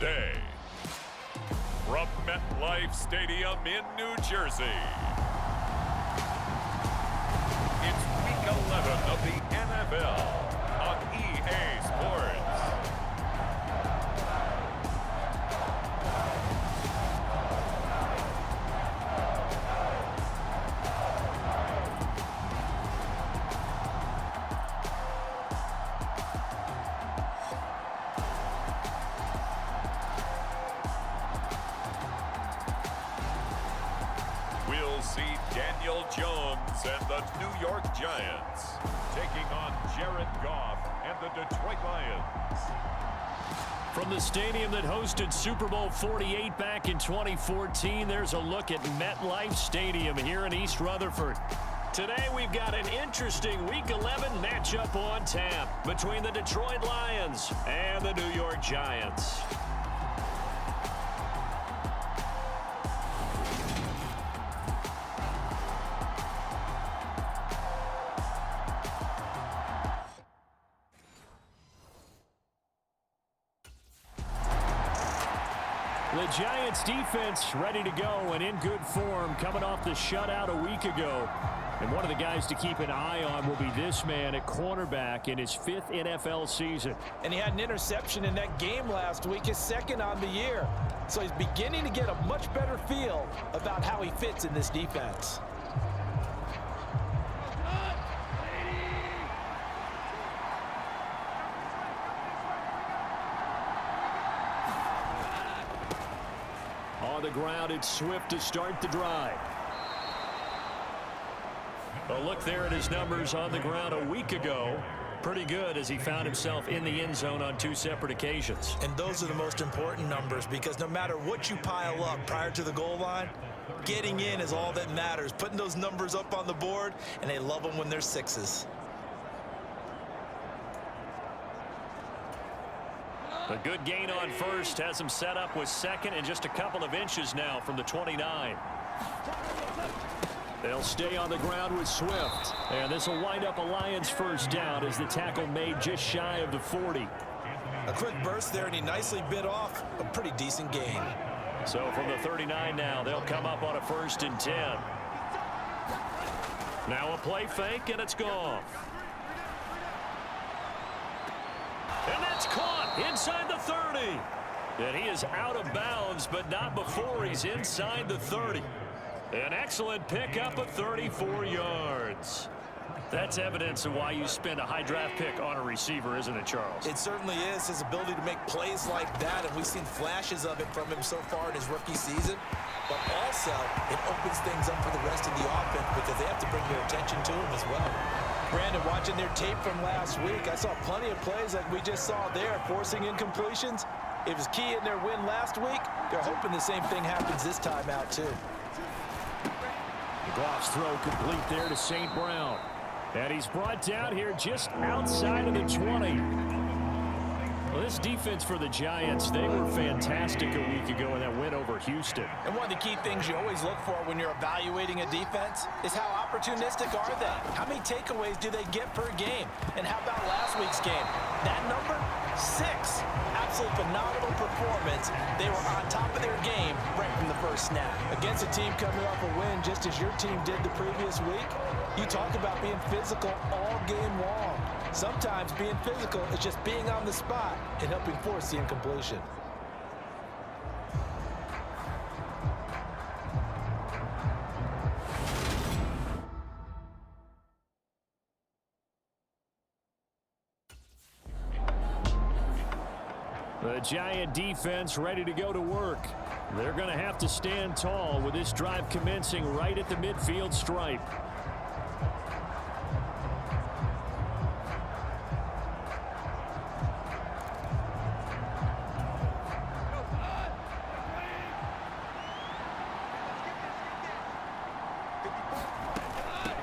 Thursday. From MetLife Stadium in New Jersey, it's Week 11 of the NFL on EA Sports. We'll see Daniel Jones and the New York Giants taking on Jared Goff and the Detroit Lions. From the stadium that hosted Super Bowl 48 back in 2014, there's a look at MetLife Stadium here in East Rutherford. Today we've got an interesting Week 11 matchup on tap between the Detroit Lions and the New York Giants. The Giants defense ready to go and in good form coming off the shutout a week ago. And one of the guys to keep an eye on will be this man at cornerback in his 5th NFL season. And he had an interception in that game last week, his 2nd on the year. So he's beginning to get a much better feel about how he fits in this defense. On the ground, it's Swift to start the drive. A look there at his numbers on the ground a week ago. Pretty good as he found himself in the end zone on 2 separate occasions. And those are the most important numbers because no matter what you pile up prior to the goal line, getting in is all that matters. Putting those numbers up on the board, and they love them when they're 6s. A good gain on first has him set up with 2nd and just a couple of inches now from the 29. They'll stay on the ground with Swift. And this will wind up a Lions first down as the tackle made just shy of the 40. A quick burst there, and he nicely bit off a pretty decent gain. So from the 39 now, they'll come up on a 1st and 10. Now a play fake, and it's gone. And that's caught inside the 30. And he is out of bounds, but not before he's inside the 30. An excellent pickup of 34 yards. That's evidence of why you spend a high draft pick on a receiver, isn't it, Charles? It certainly is. His ability to make plays like that, and we've seen flashes of it from him so far in his rookie season. But also, it opens things up for the rest of the offense because they have to bring their attention to him as well. Brandon, watching their tape from last week, I saw plenty of plays like we just saw there, forcing incompletions. It was key in their win last week. They're hoping the same thing happens this time out, too. Goff's throw complete there to St. Brown. And he's brought down here just outside of the 20. Well, this defense for the Giants, they were fantastic a week ago in that win over Houston. And one of the key things you always look for when you're evaluating a defense is how opportunistic are they? How many takeaways do they get per game? And how about last week's game? That number, 6. Absolute phenomenal performance. They were on top of their game right from the first snap. Against a team coming off a win just as your team did the previous week, you talk about being physical all game long. Sometimes being physical is just being on the spot and helping force the incompletion. The Giant defense ready to go to work. They're going to have to stand tall with this drive commencing right at the midfield stripe.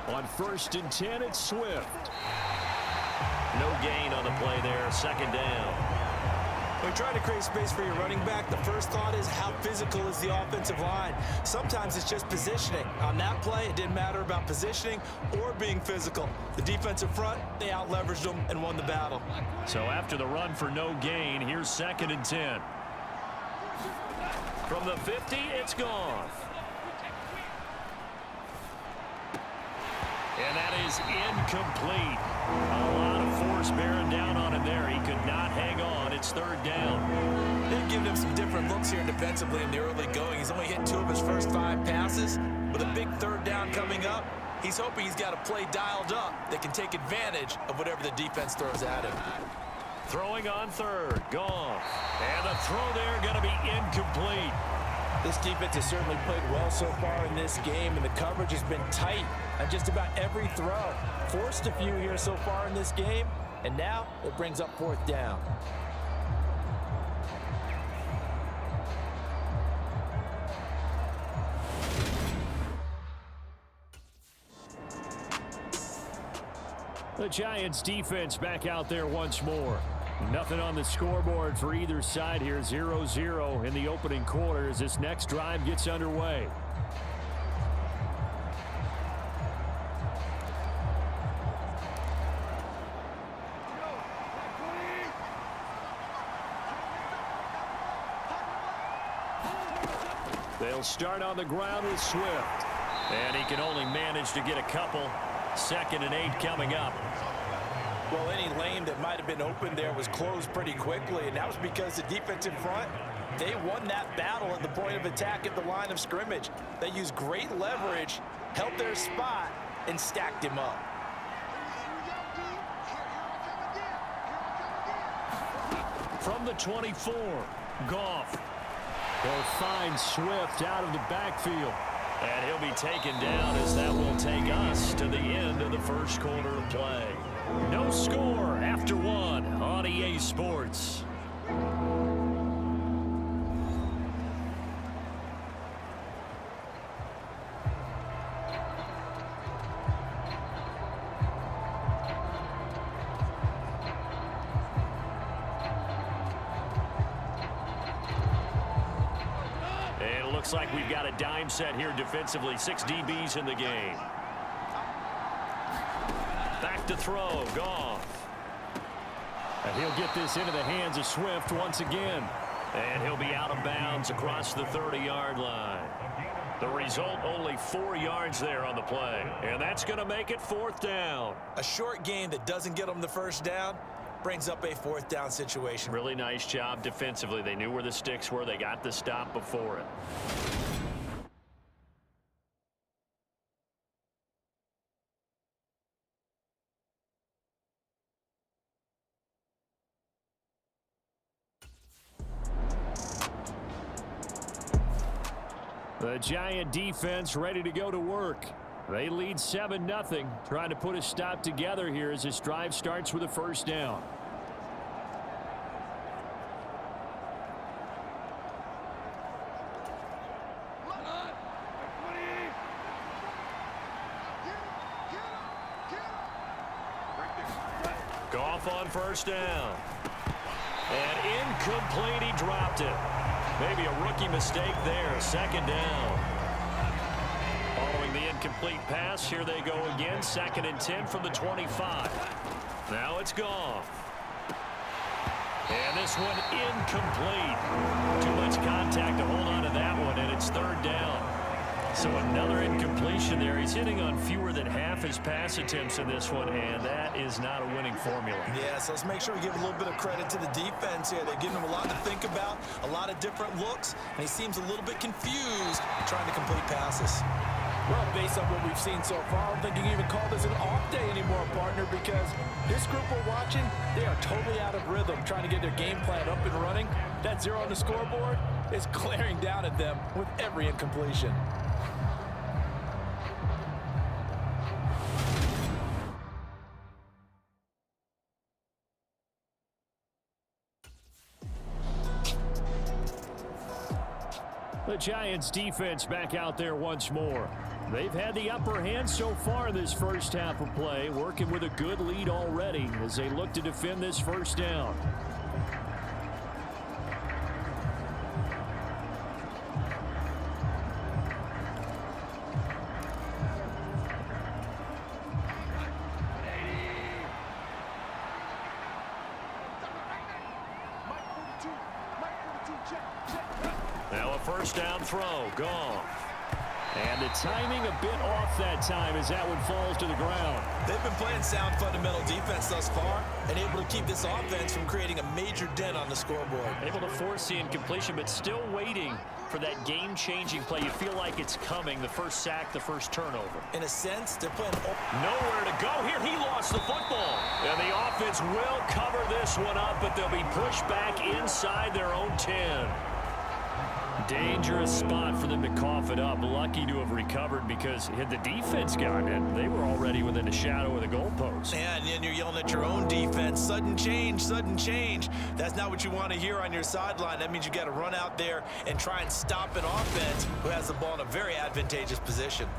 On 1st and 10, it's Swift. No gain on the play there, 2nd down. When you're trying to create space for your running back, the first thought is how physical is the offensive line. Sometimes it's just positioning. On that play, it didn't matter about positioning or being physical. The defensive front, they out-leveraged them and won the battle. So after the run for no gain, here's 2nd and 10. From the 50, it's gone. And that is incomplete. A lot of force bearing down on him there. He could not hang on. It's third down. They've given him some different looks here defensively in the early going. He's only hit 2 of his first 5 passes. With a big third down coming up, he's hoping he's got a play dialed up that can take advantage of whatever the defense throws at him. Throwing on third. Gone. And the throw there going to be incomplete. This defense has certainly played well so far in this game, and the coverage has been tight on just about every throw. Forced a few here so far in this game, and now it brings up fourth down. The Giants defense back out there once more. Nothing on the scoreboard for either side here. 0-0 in the opening quarter as this next drive gets underway. They'll start on the ground with Swift. And he can only manage to get a couple. 2nd and 8 coming up. Well, any lane that might have been open there was closed pretty quickly, and that was because the defensive front, they won that battle at the point of attack at the line of scrimmage. They used great leverage, held their spot, and stacked him up. From the 24, Goff. They'll find Swift out of the backfield. And he'll be taken down as that will take us to the end of the first quarter of play. No score after 1 on EA Sports. Looks like we've got a dime set here defensively. 6 DBs in the game. Back to throw. Goff. And he'll get this into the hands of Swift once again. And he'll be out of bounds across the 30-yard line. The result, only 4 yards there on the play. And that's going to make it fourth down. A short game that doesn't get them the first down brings up a fourth down situation. Really nice job defensively. They knew where the sticks were. They got the stop before it. The Giant defense ready to go to work. They lead 7-0, trying to put a stop together here as this drive starts with a first down. Goff on first down. And incomplete, he dropped it. Maybe a rookie mistake there. 2nd down. Following the incomplete pass, here they go again. 2nd and 10 from the 25. Now it's Goff. And this one incomplete. Too much contact to hold on to that one, and it's 3rd down. So another incompletion there. He's hitting on fewer than half his pass attempts in this one, and that is not a winning formula. Yeah, so let's make sure we give a little bit of credit to the defense here. They're giving him a lot to think about, a lot of different looks, and he seems a little bit confused trying to complete passes. Well, based on what we've seen so far, I don't think you can even call this an off day anymore, partner, because this group we're watching, they are totally out of rhythm, trying to get their game plan up and running. That 0 on the scoreboard is glaring down at them with every incompletion. The Giants defense back out there once more. They've had the upper hand so far in this first half of play, working with a good lead already as they look to defend this first down. Now a first down throw. Goff. And the timing a bit off that time as that one falls to the ground. They've been playing sound fundamental defense thus far and able to keep this offense from creating a major dent on the scoreboard. Able to force the incompletion, but still waiting for that game-changing play. You feel like it's coming, the first sack, the first turnover. In a sense, they're playing... Nowhere to go here. He lost the football. And the offense will cover this one up, but they'll be pushed back inside their own 10. Dangerous spot for them to cough it up. Lucky to have recovered because had the defense gotten it, they were already within the shadow of the goalpost. Yeah, and then you're yelling at your own defense. Sudden change, sudden change. That's not what you want to hear on your sideline. That means you got to run out there and try and stop an offense who has the ball in a very advantageous position.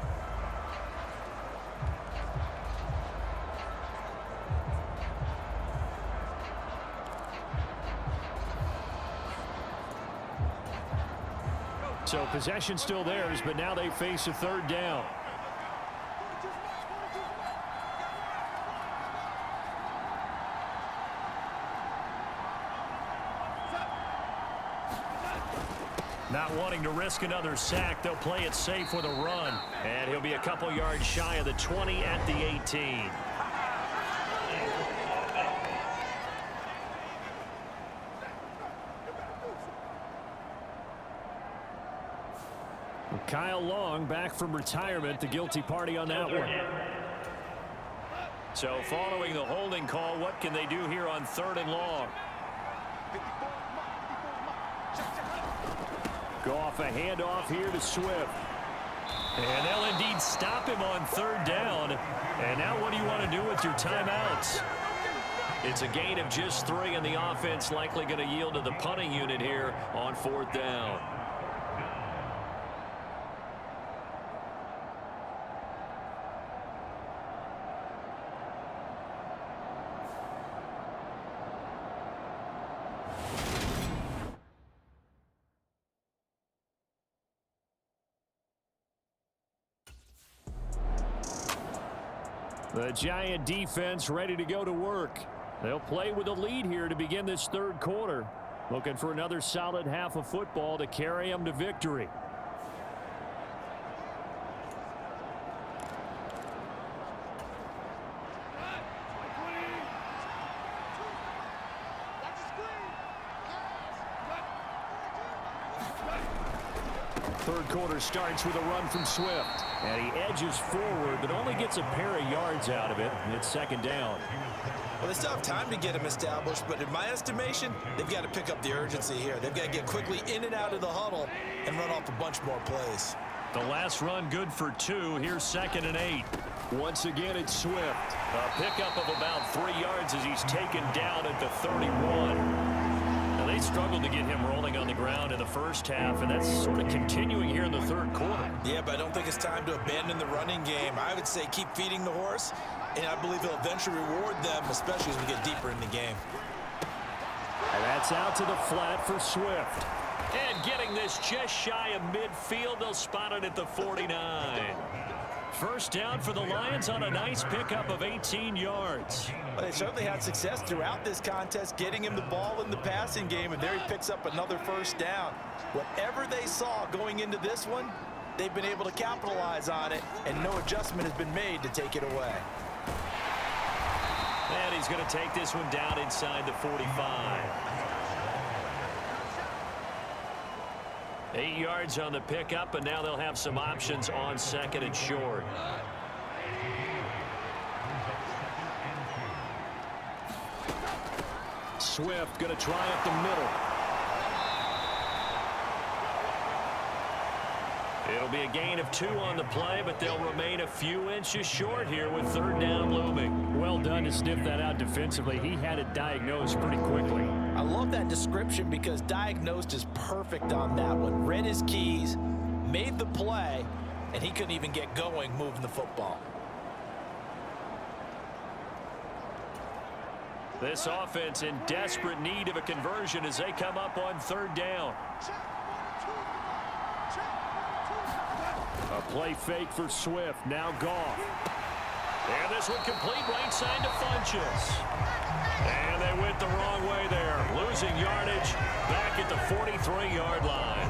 So possession still theirs, but now they face a third down. Not wanting to risk another sack, they'll play it safe with a run. And he'll be a couple yards shy of the 20 at the 18. Kyle Long back from retirement, the guilty party on that one. So following the holding call, what can they do here on 3rd and long? Goff, a handoff here to Swift. And they'll indeed stop him on 3rd down. And now what do you want to do with your timeouts? It's a gain of just 3, and the offense likely going to yield to the punting unit here on 4th down. The Giant defense ready to go to work. They'll play with a lead here to begin this 3rd quarter. Looking for another solid half of football to carry them to victory. Third quarter starts with a run from Swift. And he edges forward, but only gets a pair of yards out of it. It's 2nd down. Well, they still have time to get him established, but in my estimation, they've got to pick up the urgency here. They've got to get quickly in and out of the huddle and run off a bunch more plays. The last run good for 2. Here's 2nd and 8. Once again, it's Swift. A pickup of about 3 yards as he's taken down at the 31. They struggled to get him rolling on the ground in the first half, and that's sort of continuing here in the 3rd quarter. Yeah, but I don't think it's time to abandon the running game. I would say keep feeding the horse, and I believe he'll eventually reward them, especially as we get deeper in the game. And that's out to the flat for Swift. And getting this just shy of midfield, they'll spot it at the 49. First down for the Lions on a nice pickup of 18 yards. Well, they certainly had success throughout this contest, getting him the ball in the passing game, and there he picks up another first down. Whatever they saw going into this one, they've been able to capitalize on it, and no adjustment has been made to take it away. And he's going to take this one down inside the 45. 8 yards on the pickup, and now they'll have some options on 2nd and short. Swift going to try up the middle. It'll be a gain of 2 on the play, but they'll remain a few inches short here with 3rd down looming. Well done to sniff that out defensively. He had it diagnosed pretty quickly. I love that description because diagnosed is perfect on that one. Read his keys, made the play, and he couldn't even get going moving the football. This offense in desperate need of a conversion as they come up on 3rd down. A play fake for Swift. Now Goff. And this one complete right side to Funchess. And they went the wrong way there. losing yardage back at the 43-yard line.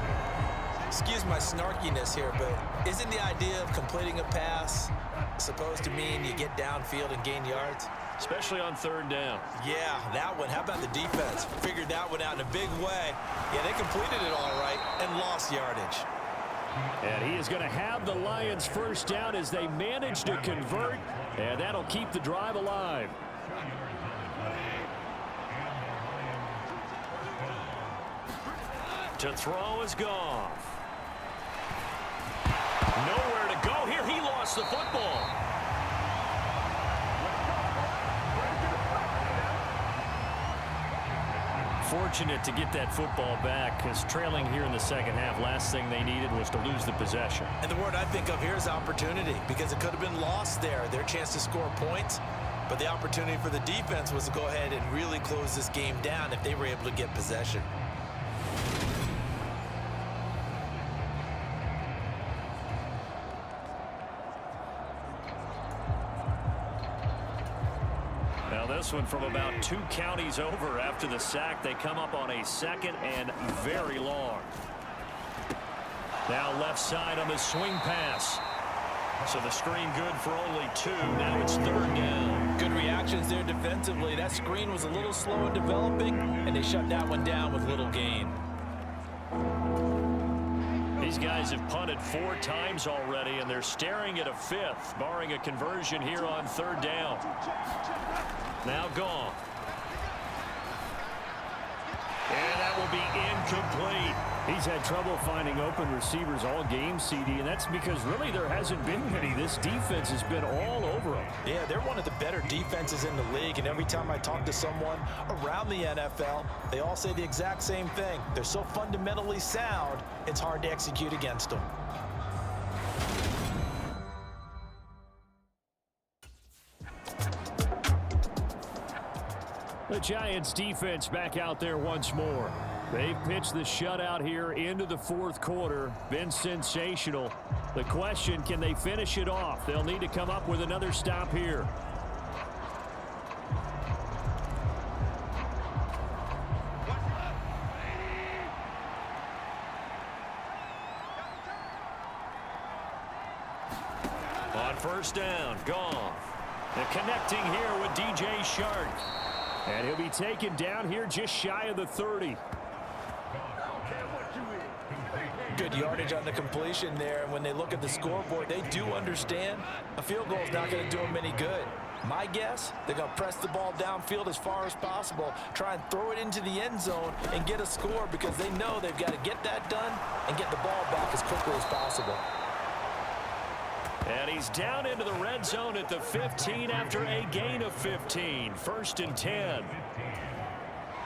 Excuse my snarkiness here, but isn't the idea of completing a pass supposed to mean you get downfield and gain yards? Especially on third down. Yeah, that one. How about the defense? Figured that one out in a big way. Yeah, they completed it all right and lost yardage. And he is going to have the Lions first down as they manage to convert, and that'll keep the drive alive. To throw is Goff. Nowhere to go here. He lost the football. Fortunate to get that football back, because trailing here in the second half, last thing they needed was to lose the possession. And the word I think of here is opportunity, because it could have been lost there, their chance to score points. But the opportunity for the defense was to go ahead and really close this game down if they were able to get possession. Now this one from about 2 counties over after the sack. They come up on a second and very long. Now left side on the swing pass. So the screen good for only 2. Now it's third down. Good reactions there defensively. That screen was a little slow in developing, and they shut that one down with little gain. These guys have punted 4 times already, and they're staring at a 5th, barring a conversion here on third down. Now gone. And that will be incomplete. He's had trouble finding open receivers all game, CD, and that's because really there hasn't been many. This defense has been all over them. Yeah, they're one of the better defenses in the league, and every time I talk to someone around the NFL, they all say the exact same thing. They're so fundamentally sound, it's hard to execute against them. The Giants defense back out there once more. They've pitched the shutout here into the 4th quarter. Been sensational. The question, can they finish it off? They'll need to come up with another stop here. On first down, Goff. And connecting here with DJ Shark. And he'll be taken down here just shy of the 30. Good yardage on the completion there, and when they look at the scoreboard, they do understand a field goal is not going to do them any good. My guess, they're going to press the ball downfield as far as possible, try and throw it into the end zone and get a score, because they know they've got to get that done and get the ball back as quickly as possible. And he's down into the red zone at the 15 after a gain of 15. 1st and 10.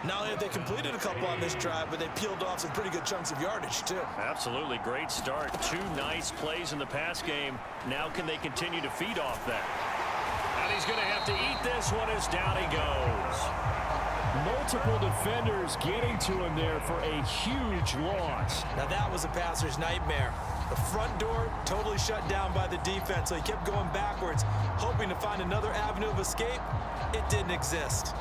Not only have they completed a couple on this drive, but they peeled off some pretty good chunks of yardage, too. Absolutely. Great start. 2 nice plays in the pass game. Now can they continue to feed off that? And he's going to have to eat this one as down he goes. Multiple defenders getting to him there for a huge loss. Now that was a passer's nightmare. The front door totally shut down by the defense, so he kept going backwards, hoping to find another avenue of escape. It didn't exist.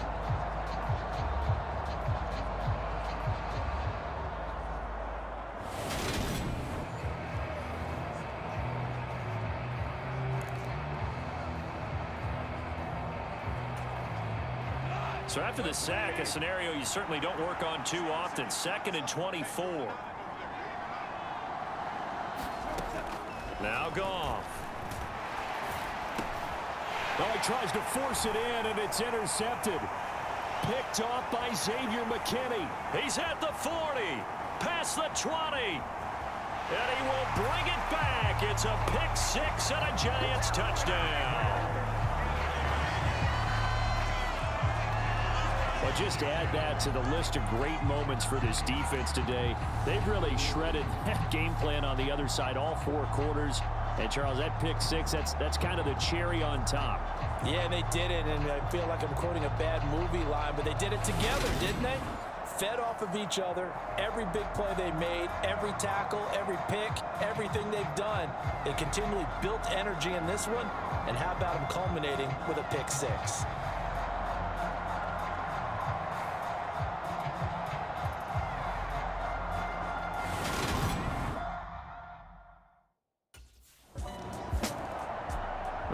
So after the sack, a scenario you certainly don't work on too often. 2nd and 24. Now Goff. Well, he tries to force it in, and it's intercepted. Picked off by Xavier McKinney. He's at the 40, past the 20. And he will bring it back. It's a pick 6 and a Giants touchdown. Well, just add that to the list of great moments for this defense today. They've really shredded that game plan on the other side all 4 quarters. And, Charles, that pick 6, that's kind of the cherry on top. Yeah, they did it, and I feel like I'm quoting a bad movie line, but they did it together, didn't they? Fed off of each other, every big play they made, every tackle, every pick, everything they've done. They continually built energy in this one, and how about them culminating with a pick 6?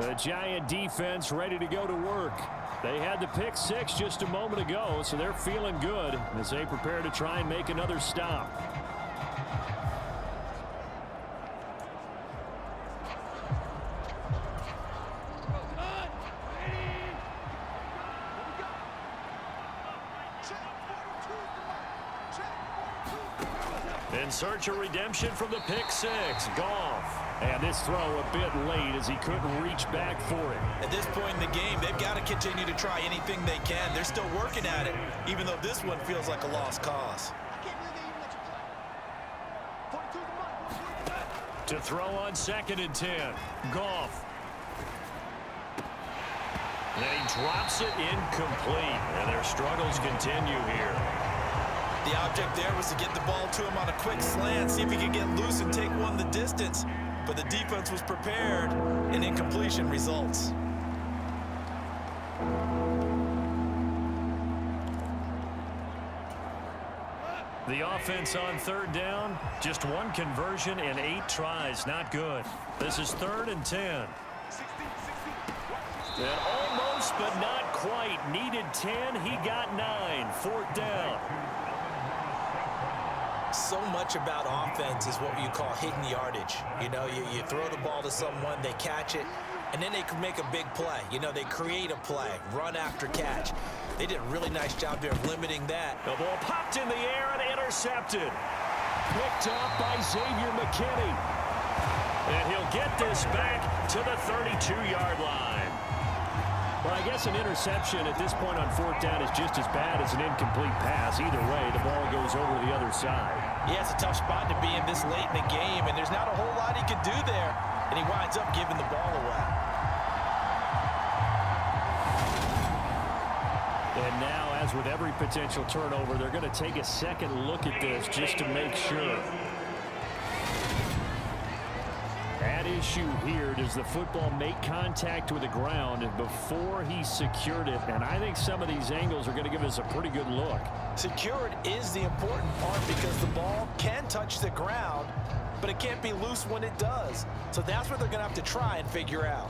The Giant defense ready to go to work. They had the pick six just a moment ago, so they're feeling good as they prepare to try and make another stop. In search of redemption from the pick six, Goff. And this throw a bit late as he couldn't reach back for it. At this point in the game, they've got to continue to try anything they can. They're still working at it, even though this one feels like a lost cause. To throw on 2nd and 10, Goff. Then he drops it incomplete, and their struggles continue here. The object there was to get the ball to him on a quick slant, see if he could get loose and take one the distance. But the defense was prepared, and incompletion results. The offense on 3rd down, just one conversion and 8 tries. Not good. This is 3rd and 10. And almost, but not quite. Needed 10. He got 9. 4th down. So much about offense is what you call hidden yardage. You know, you throw the ball to someone, they catch it, and then they can make a big play. You know, they create a play, run after catch. They did a really nice job there of limiting that. The ball popped in the air and intercepted. Picked up by Xavier McKinney. And he'll get this back to the 32-yard line. Well, I guess an interception at this point on 4th down is just as bad as an incomplete pass. Either way, the ball goes over to the other side. Yeah, it's a tough spot to be in this late in the game, and there's not a whole lot he can do there, and he winds up giving the ball away. And now, as with every potential turnover, they're going to take a second look at this just to make sure. At issue here, does the football make contact with the ground before he secured it? And I think some of these angles are going to give us a pretty good look. Secured is the important part because the ball can touch the ground, but it can't be loose when it does. So that's what they're going to have to try and figure out.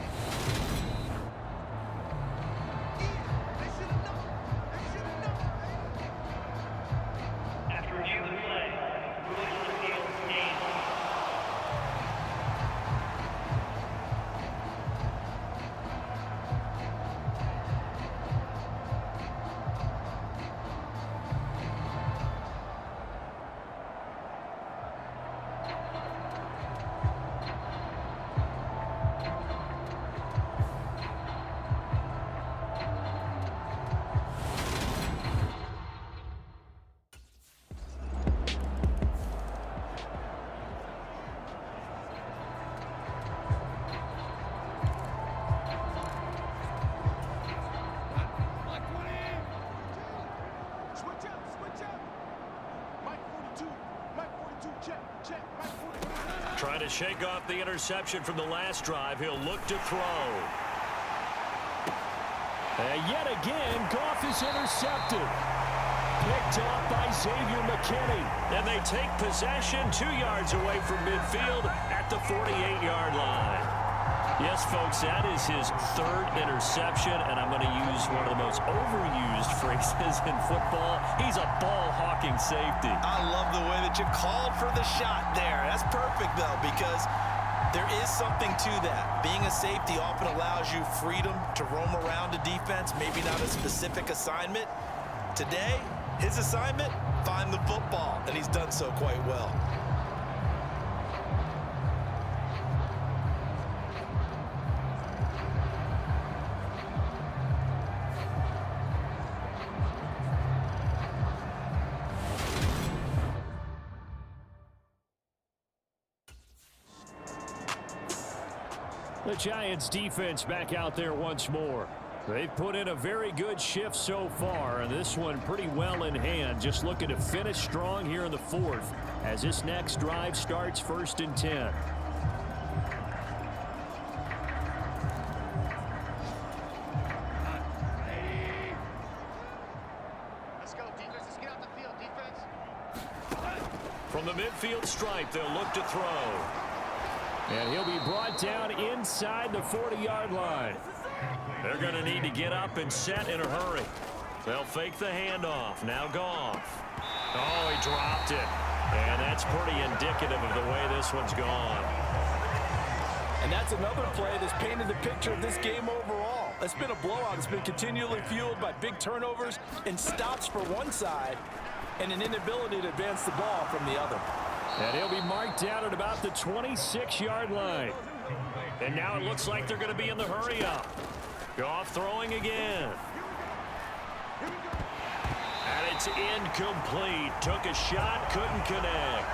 Trying to shake off the interception from the last drive. He'll look to throw. And yet again, Goff is intercepted. Picked off by Xavier McKinney. And they take possession 2 yards away from midfield at the 48-yard line. Yes, folks, that is his 3rd interception, and I'm going to use one of the most overused phrases in football. He's a ball-hawking safety. I love the way that you called for the shot there. That's perfect, though, because there is something to that. Being a safety often allows you freedom to roam around a defense, maybe not a specific assignment. Today, his assignment, find the football, and he's done so quite well. The Giants defense back out there once more. They've put in a very good shift so far, and this one pretty well in hand. Just looking to finish strong here in the 4th as this next drive starts 1st and 10. Let's go, defense. Let's get out the field, defense. From the midfield stripe, they'll look to throw. And he'll be brought down inside the 40-yard line. They're going to need to get up and set in a hurry. They'll fake the handoff. Now Goff. Oh, he dropped it. And that's pretty indicative of the way this one's gone. And that's another play that's painted the picture of this game overall. It's been a blowout. It's been continually fueled by big turnovers and stops for one side and an inability to advance the ball from the other. And he'll be marked down at about the 26-yard line. And now it looks like they're going to be in the hurry-up. Goff throwing again. And it's incomplete. Took a shot, couldn't connect.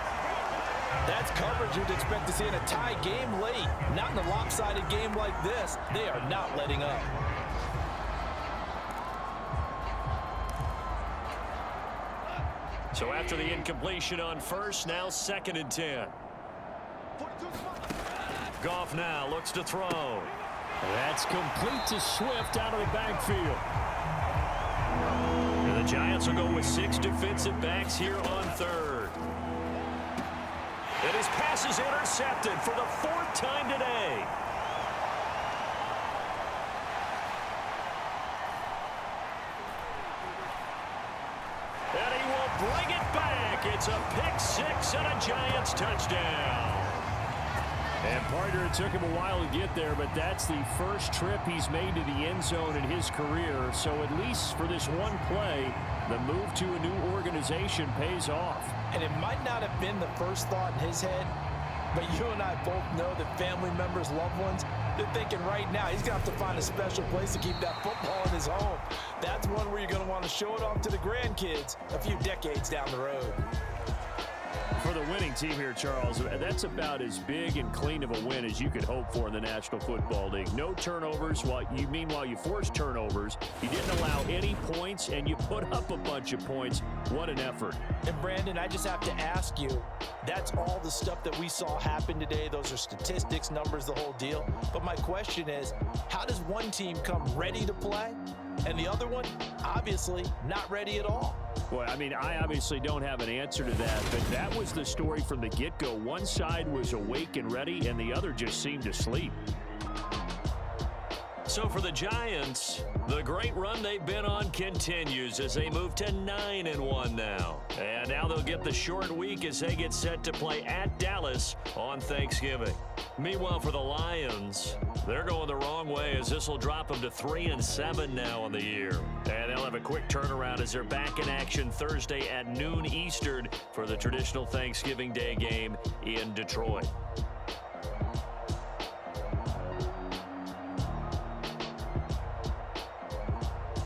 That's coverage you'd expect to see in a tie game late. Not in a lopsided game like this. They are not letting up. So after the incompletion on first, now 2nd and 10. Goff now looks to throw. That's complete to Swift out of the backfield. And the Giants will go with 6 defensive backs here on 3rd. And his pass is intercepted for the 4th time today. And he will bring it back. It's a pick-6 and a Giants touchdown. And partner, it took him a while to get there, but that's the first trip he's made to the end zone in his career. So at least for this one play, the move to a new organization pays off. And it might not have been the first thought in his head, but you and I both know that family members, loved ones, they're thinking right now he's going to have to find a special place to keep that football in his home. That's one where you're going to want to show it off to the grandkids a few decades down the road. For the winning team here, Charles, that's about as big and clean of a win as you could hope for in the National Football League. No turnovers. Meanwhile, you forced turnovers. You didn't allow any points, and you put up a bunch of points. What an effort. And, Brandon, I just have to ask you, that's all the stuff that we saw happen today. Those are statistics, numbers, the whole deal. But my question is, how does one team come ready to play, and the other one, obviously, not ready at all? Boy, I mean, I obviously don't have an answer to that, but that was the story from the get-go. One side was awake and ready, and the other just seemed to sleep. So for the Giants, the great run they've been on continues as they move to 9-1 now. And now they'll get the short week as they get set to play at Dallas on Thanksgiving. Meanwhile, for the Lions, they're going the wrong way as this will drop them to 3-7 now on the year. And they'll have a quick turnaround as they're back in action Thursday at noon Eastern for the traditional Thanksgiving Day game in Detroit.